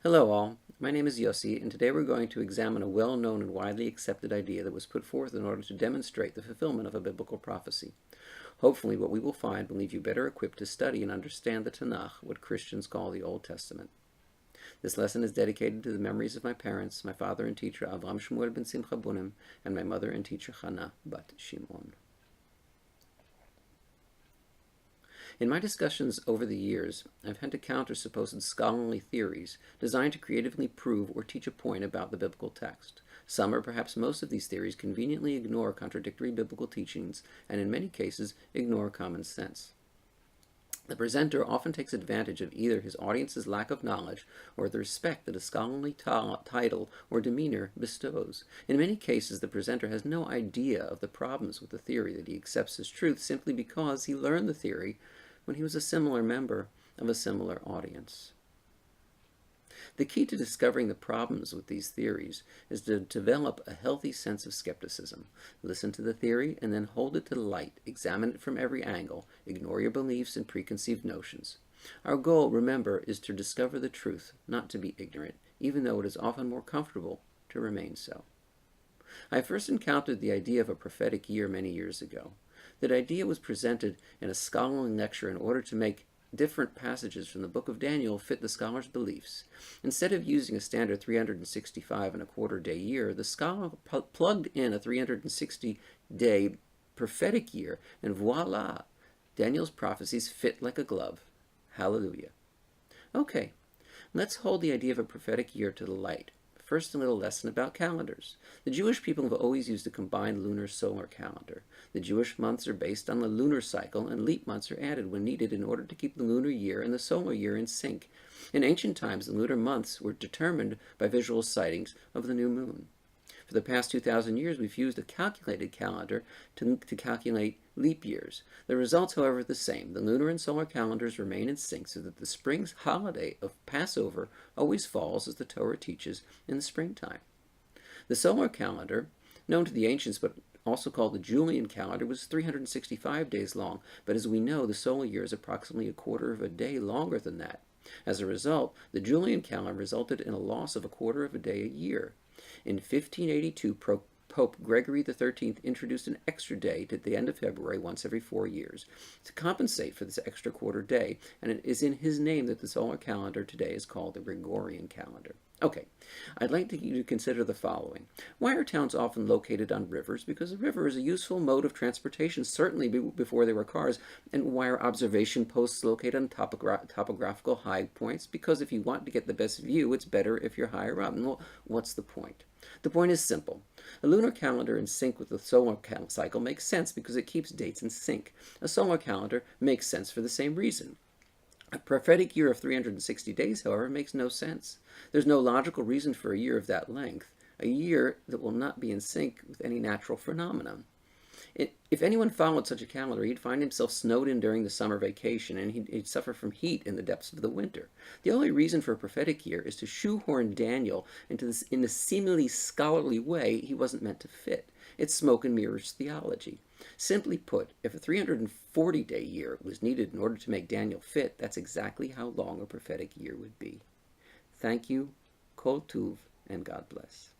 Hello all, my name is Yossi, and today we're going to examine a well-known and widely accepted idea that was put forth in order to demonstrate the fulfillment of a biblical prophecy. Hopefully what we will find will leave you better equipped to study and understand the Tanach, what Christians call the Old Testament. This lesson is dedicated to the memories of my parents, my father and teacher Avram Shmuel ben Simcha Bunim, and my mother and teacher Chana bat Shimon. In my discussions over the years, I've had to counter supposed scholarly theories designed to creatively prove or teach a point about the biblical text. Some or perhaps most of these theories conveniently ignore contradictory biblical teachings and in many cases ignore common sense. The presenter often takes advantage of either his audience's lack of knowledge or the respect that a scholarly title or demeanor bestows. In many cases, the presenter has no idea of the problems with the theory that he accepts as truth simply because he learned the theory when he was a similar member of a similar audience. The key to discovering the problems with these theories is to develop a healthy sense of skepticism. Listen to the theory and then hold it to the light. Examine it from every angle. Ignore your beliefs and preconceived notions. Our goal, remember, is to discover the truth, not to be ignorant, even though it is often more comfortable to remain so. I first encountered the idea of a prophetic year many years ago. That idea was presented in a scholarly lecture in order to make different passages from the book of Daniel fit the scholar's beliefs. Instead of using a standard 365 and a quarter day year, the scholar plugged in a 360-day prophetic year, and voila, Daniel's prophecies fit like a glove. Hallelujah. Okay, let's hold the idea of a prophetic year to the light. First, a little lesson about calendars. The Jewish people have always used a combined lunar-solar calendar. The Jewish months are based on the lunar cycle, and leap months are added when needed in order to keep the lunar year and the solar year in sync. In ancient times, the lunar months were determined by visual sightings of the new moon. For the past 2,000 years, we've used a calculated calendar to calculate leap years. The results, however, are the same. The lunar and solar calendars remain in sync so that the spring holiday of Passover always falls, as the Torah teaches, in the springtime. The solar calendar, known to the ancients but also called the Julian calendar, was 365 days long, but as we know, the solar year is approximately a quarter of a day longer than that. As a result, the Julian calendar resulted in a loss of a quarter of a day a year. In 1582, Pope Gregory XIII introduced an extra day at the end of February once every 4 years to compensate for this extra quarter day, and it is in his name that the solar calendar today is called the Gregorian calendar. Okay, I'd like you to consider the following. Why are towns often located on rivers? Because a river is a useful mode of transportation, certainly before there were cars. And why are observation posts located on topographical high points? Because if you want to get the best view, it's better if you're higher up. And well, what's the point? The point is simple. A lunar calendar in sync with the solar cycle makes sense because it keeps dates in sync. A solar calendar makes sense for the same reason. A prophetic year of 360 days, however, makes no sense. There's no logical reason for a year of that length, a year that will not be in sync with any natural phenomenon. If anyone followed such a calendar, he'd find himself snowed in during the summer vacation, and he'd suffer from heat in the depths of the winter. The only reason for a prophetic year is to shoehorn Daniel into this in a seemingly scholarly way he wasn't meant to fit. It's smoke and mirrors theology. Simply put, if a 340-day year was needed in order to make Daniel fit, that's exactly how long a prophetic year would be. Thank you, Kol Tuv, and God bless.